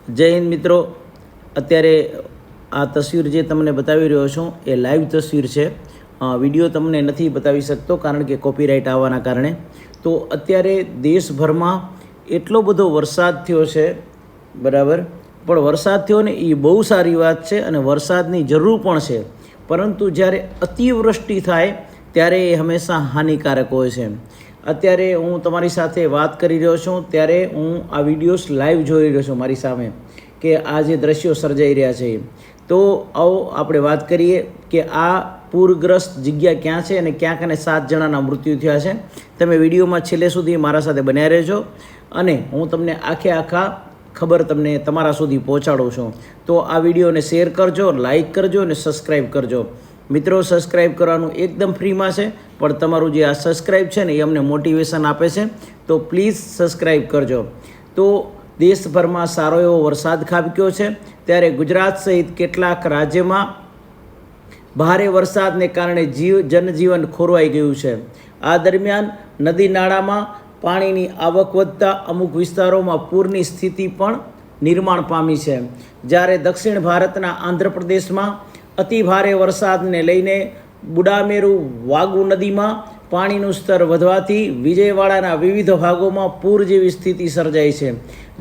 જય હિન્દ મિત્રો। અત્યારે આ તસવીર જે તમને બતાવી રહ્યો છું એ લાઈવ તસવીર છે। વિડીયો તમને નથી બતાવી શકતો કારણ કે કોપીરાઇટ આવવાના કારણે। તો અત્યારે દેશભરમાં એટલો બધો વરસાદ થયો છે, બરાબર, પણ વરસાદ થયો ને એ બહુ સારી વાત છે અને વરસાદની જરૂર પણ છે, પરંતુ જ્યારે અતિવૃષ્ટિ થાય ત્યારે એ હંમેશા હાનિકારક હોય છે। અત્યારે હું તમારી સાથે વાત કરી રહ્યો છું ત્યારે હું આ વિડીયોઝ લાઈવ જોઈ રહ્યો છું મારી સામે કે આ જે દ્રશ્યો સર્જાઈ રહ્યા છે। તો આવો આપણે વાત કરીએ કે આ પૂરગ્રસ્ત જગ્યા ક્યાં છે અને ક્યાંક અને 7 જણાના મૃત્યુ થયા છે। તમે વિડીયોમાં છેલ્લે સુધી મારા સાથે બન્યા રહેજો અને હું તમને આખા ખબર તમને તમારા સુધી પહોંચાડું છું। તો આ વિડીયોને શેર કરજો, લાઈક કરજો અને સબસ્ક્રાઈબ કરજો। મિત્રો, સબસ્ક્રાઈબ કરવાનું એકદમ ફ્રીમાં છે, પણ તમારું જે આ સબસ્ક્રાઈબ છે ને એ અમને મોટિવેશન આપે છે, તો પ્લીઝ સબસ્ક્રાઈબ કરજો। તો દેશભરમાં સારો એવો વરસાદ ખાબક્યો છે, ત્યારે ગુજરાત સહિત કેટલાક રાજ્યમાં ભારે વરસાદને કારણે જનજીવન ખોરવાઈ ગયું છે। આ દરમિયાન નદી નાળામાં પાણીની આવક વધતા અમુક વિસ્તારોમાં પૂરની સ્થિતિ પણ નિર્માણ પામી છે। જ્યારે દક્ષિણ ભારતના આંધ્રપ્રદેશમાં અતિ ભારે વરસાદને લઈને બુડામેરુ વાગુ નદીમાં પાણીનું સ્તર વધવાથી વિજયવાડાના વિવિધ ભાગોમાં પૂર જેવી સ્થિતિ સર્જાઈ છે,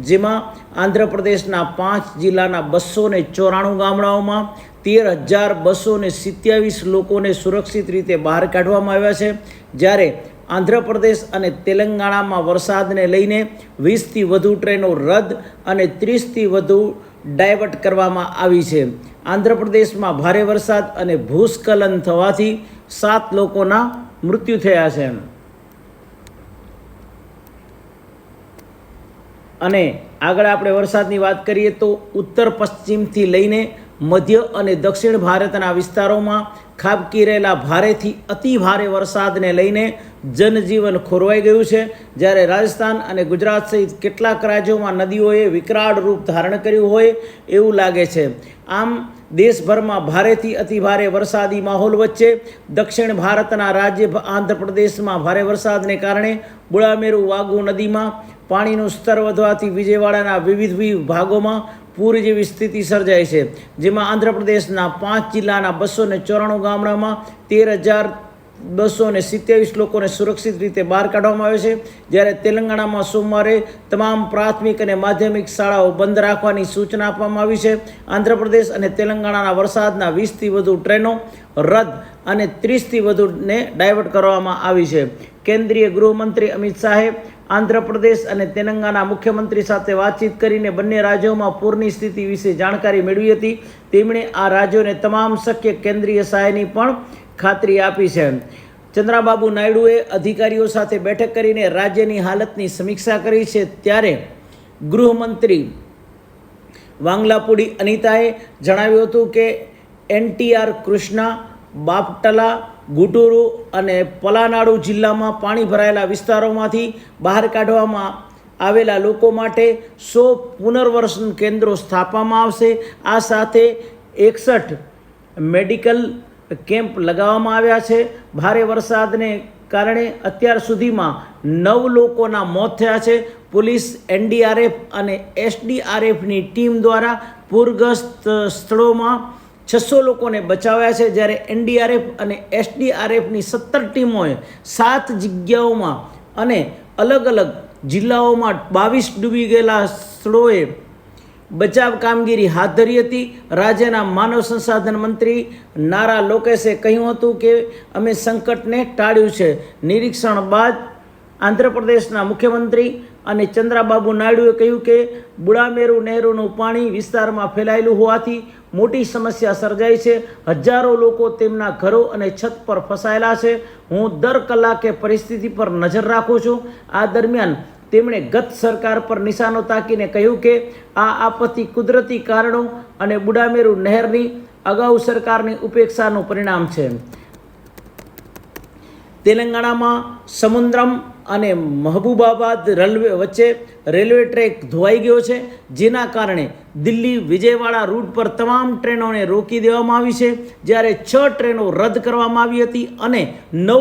જેમાં આંધ્રપ્રદેશના 5 જિલ્લાના 294 ગામડાઓમાં 13,227 લોકોને સુરક્ષિત રીતે બહાર કાઢવામાં આવ્યા છે। જ્યારે આંધ્રપ્રદેશ અને તેલંગાણામાં વરસાદને લઈને 20થી વધુ ટ્રેનો રદ અને 30થી વધુ ડાયવર્ટ કરવામાં આવી છે। આંધ્રપ્રદેશમાં ભારે વરસાદ અને ભૂસ્ખલન થવાથી 7 લોકોના મૃત્યુ થયા છે। અને આગળ આપણે વરસાદની વાત કરીએ તો ઉત્તર પશ્ચિમથી લઈને મધ્ય અને દક્ષિણ ભારતના વિસ્તારોમાં ખાબકી રહેલા ભારેથી અતિ ભારે વરસાદને લઈને જનજીવન ખોરવાઈ ગયું છે। જ્યારે રાજસ્થાન અને ગુજરાત સહિત કેટલાક રાજ્યોમાં નદીઓએ વિકરાળ રૂપ ધારણ કર્યું હોય એવું લાગે છે। આમ દેશભરમાં ભારેથી અતિ ભારે વરસાદી માહોલ વચ્ચે દક્ષિણ ભારતના રાજ્ય આંધ્રપ્રદેશમાં ભારે વરસાદને કારણે બુડામેરુ વાગુ નદીમાં પાણીનું સ્તર વધવાથી વિજયવાડાના વિવિધ ભાગોમાં પૂર જેવી સ્થિતિ સર્જાઈ છે, જેમાં આંધ્રપ્રદેશના 5 જિલ્લાના 294 ગામડામાં 13,227 લોકોને સુરક્ષિત રીતે બહાર કાઢવામાં આવે છે। જ્યારે તેલંગાણામાં સોમવારે તમામ પ્રાથમિક અને માધ્યમિક શાળાઓ બંધ રાખવાની સૂચના આપવામાં આવી છે। આંધ્રપ્રદેશ અને તેલંગાણાના વરસાદના 20થી વધુ ટ્રેનો રદ અને 30થી વધુને ડાયવર્ટ કરવામાં આવી છે। કેન્દ્રીય ગૃહમંત્રી અમિત શાહે આંધ્રપ્રદેશ અને તેલંગાણા મુખ્યમંત્રી સાથે વાતચીત કરીને બંને રાજ્યોમાં પૂરની સ્થિતિ વિશે જાણકારી મેળવી હતી। તેમણે આ રાજ્યોને તમામ શક્ય કેન્દ્રીય સહાયની પણ ખાતરી આપી છે। ચંદ્રાબાબુ નાયડુએ અધિકારીઓ સાથે બેઠક કરીને રાજ્યની હાલતની સમીક્ષા કરી છે। ત્યારે ગૃહમંત્રી વાંગલાપુડી અનિતાએ જણાવ્યું હતું કે NTR કૃષ્ણા, બાપટલા, ગુટુરુ અને પલાનાડુ જિલ્લામાં પાણી ભરાયેલા વિસ્તારોમાંથી બહાર કાઢવામાં આવેલા લોકો માટે 100 પુનર્વસન કેન્દ્રો સ્થાપવામાં આવશે। આ સાથે 61 મેડિકલ કેમ્પ લગાવવામાં આવ્યા છે। ભારે વરસાદને કારણે અત્યાર સુધીમાં 9 લોકોના મોત થયા છે। પોલીસ, NDRF અને SDRFની ટીમ દ્વારા પૂરગ્રસ્ત સ્થળોમાં 600 લોકોને બચાવ્યા છે। જ્યારે NDRF અને SDRFની 17 ટીમોએ 7 જગ્યાઓમાં અને અલગ અલગ જિલ્લાઓમાં 22 ડૂબી ગયેલા સ્થળોએ બચાવ કામગીરી હાથ ધરી હતી। રાજ્યના માનવ સંસાધન મંત્રી નારા લોકેશે કહ્યું હતું કે અમે સંકટને ટાળ્યું છે। નિરીક્ષણ બાદ આંધ્રપ્રદેશના મુખ્યમંત્રી અને ચંદ્રાબાબુ નાયડુએ કહ્યું કે બુડામેરુ નહેરનું પાણી વિસ્તારમાં ફેલાયેલું હોવાથી મોટી સમસ્યા સર્જાઈ છે। હજારો લોકો તેમના ઘરો અને છત પર ફસાયેલા છે। હું દર કલાકે પરિસ્થિતિ પર નજર રાખું છું। આ દરમિયાન તેમણે ગત સરકાર પર નિશાનો તાકીને કહ્યું કે આ આપત્તિ કુદરતી કારણો અને બુડામેરુ નહેરની અગાઉ સરકારની ઉપેક્ષાનું પરિણામ છે। તેલંગાણામાં સમુદ્રમ અને મહબૂબાબાદ વચ્ચે રેલવે ટ્રેક ધોવાઈ ગયો છે, જેના કારણે દિલ્હી વિજયવાડા રૂટ પર તમામ ટ્રેનોને રોકી દેવામાં આવી છે। જ્યારે 6 ટ્રેનો રદ કરવામાં આવી હતી અને 9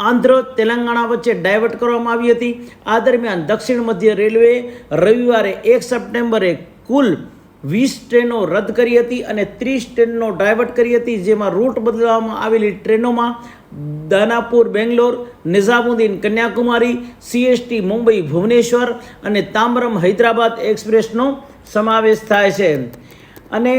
આંધ્ર તેલંગાણા વચ્ચે ડાયવર્ટ કરવામાં આવી હતી। આ દરમિયાન દક્ષિણ મધ્ય રેલવેએ રવિવારે 1 સપ્ટેમ્બરે કુલ 20 ટ્રેનો રદ કરી હતી અને 30 ટ્રેનનો ડાયવર્ટ કરી હતી, જેમાં રૂટ બદલવામાં આવેલી ટ્રેનોમાં દાનાપુર બેંગ્લોર, નિઝામુદ્દીન કન્યાકુમારી, CST મુંબઈ ભુવનેશ્વર અને તામ્બરમ હૈદરાબાદ એક્સપ્રેસનો સમાવેશ થાય છે. અને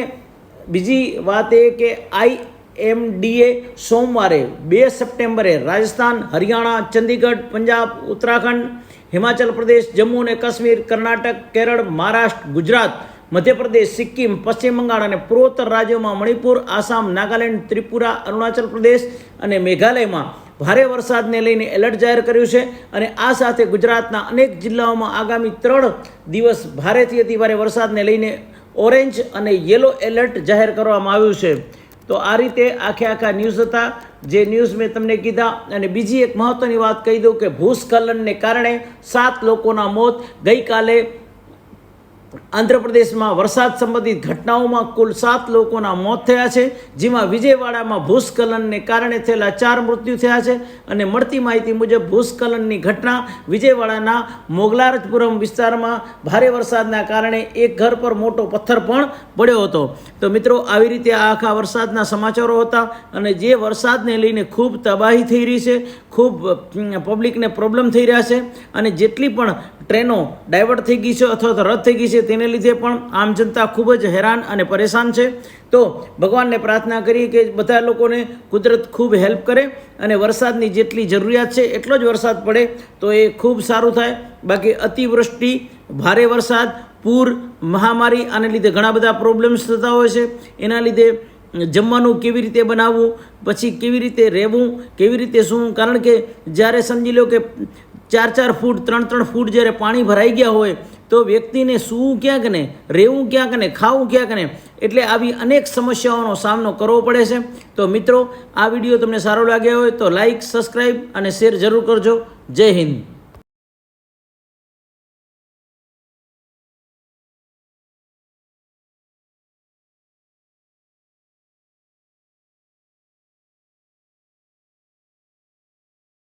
બીજી વાત એ કે IMDએ સોમવારે 2 સપ્ટેમ્બરે રાજસ્થાન, હરિયાણા, ચંદીગઢ, પંજાબ, ઉત્તરાખંડ, હિમાચલ પ્રદેશ, જમ્મુ અને કાશ્મીર, કર્ણાટક, કેરળ, મહારાષ્ટ્ર, ગુજરાત, મધ્યપ્રદેશ, સિક્કિમ, પશ્ચિમ બંગાળ અને પૂર્વોત્તર રાજ્યોમાં મણિપુર, આસામ, નાગાલેન્ડ, ત્રિપુરા, અરુણાચલ પ્રદેશ અને મેઘાલયમાં ભારે વરસાદને લઈને એલર્ટ જાહેર કર્યું છે. અને આ સાથે ગુજરાતના અનેક જિલ્લાઓમાં આગામી 3 દિવસ ભારેથી અતિભારે વરસાદને લઈને ઓરેન્જ અને યલો એલર્ટ જાહેર કરવામાં આવ્યું છે. તો આ રીતે આખા ન્યૂઝ હતા, જે ન્યૂઝ મેં તમને કીધા. અને બીજી એક મહત્ત્વની વાત કહી દઉં કે ભૂસ્ખલનને કારણે 7 લોકોના મોત. ગઈકાલે આંધ્રપ્રદેશમાં વરસાદ સંબંધિત ઘટનાઓમાં કુલ 7 લોકોના મોત થયા છે, જેમાં વિજયવાડામાં ભૂસ્ખલનને કારણે થયેલા 4 મૃત્યુ થયા છે. અને મળતી માહિતી મુજબ ભૂસ્ખલનની ઘટના વિજયવાડાના મોગલારજપુરમ વિસ્તારમાં ભારે વરસાદના કારણે એક ઘર પર મોટો પથ્થર પણ પડ્યો હતો. તો મિત્રો, આવી રીતે આખા વરસાદના સમાચારો હતા. અને જે વરસાદને લઈને ખૂબ તબાહી થઈ રહી છે, ખૂબ પબ્લિકને પ્રોબ્લેમ થઈ રહ્યા છે, અને જેટલી પણ ટ્રેનો ડાયવર્ટ થઈ ગઈ છે અથવા તો રદ થઈ ગઈ છે, તેને લીધે પણ આમ જનતા ખૂબ જ હેરાન અને પરેશાન છે. તો ભગવાનને પ્રાર્થના કરીએ કે બધા લોકોને કુદરત ખૂબ હેલ્પ કરે અને વરસાદની જેટલી જરૂરિયાત છે એટલો જ વરસાદ પડે તો એ ખૂબ સારું થાય. બાકી અતિવૃષ્ટિ, ભારે વરસાદ, પૂર, મહામારી, આને લીધે ઘણા બધા પ્રોબ્લેમ્સ થતા હોય છે. એના લીધે જમવાનું કેવી રીતે બનાવવું, પછી કેવી રીતે રહેવું, કેવી રીતે શું, કારણ કે જ્યારે સમજી લો કે 4-4 ફૂટ, 3-3 ફૂટ જ્યારે પાણી ભરાઈ ગયા હોય તો વ્યક્તિને સૂવું ક્યાંક ને, રહેવું ક્યાંક ને, ખાવું ક્યાંક ને, એટલે આવી અનેક સમસ્યાઓનો સામનો કરવો પડે છે. તો મિત્રો, આ વિડીયો તમને સારો લાગ્યો હોય તો લાઈક, સબસ્ક્રાઈબ અને શેર જરૂર કરજો. જય હિન્દ.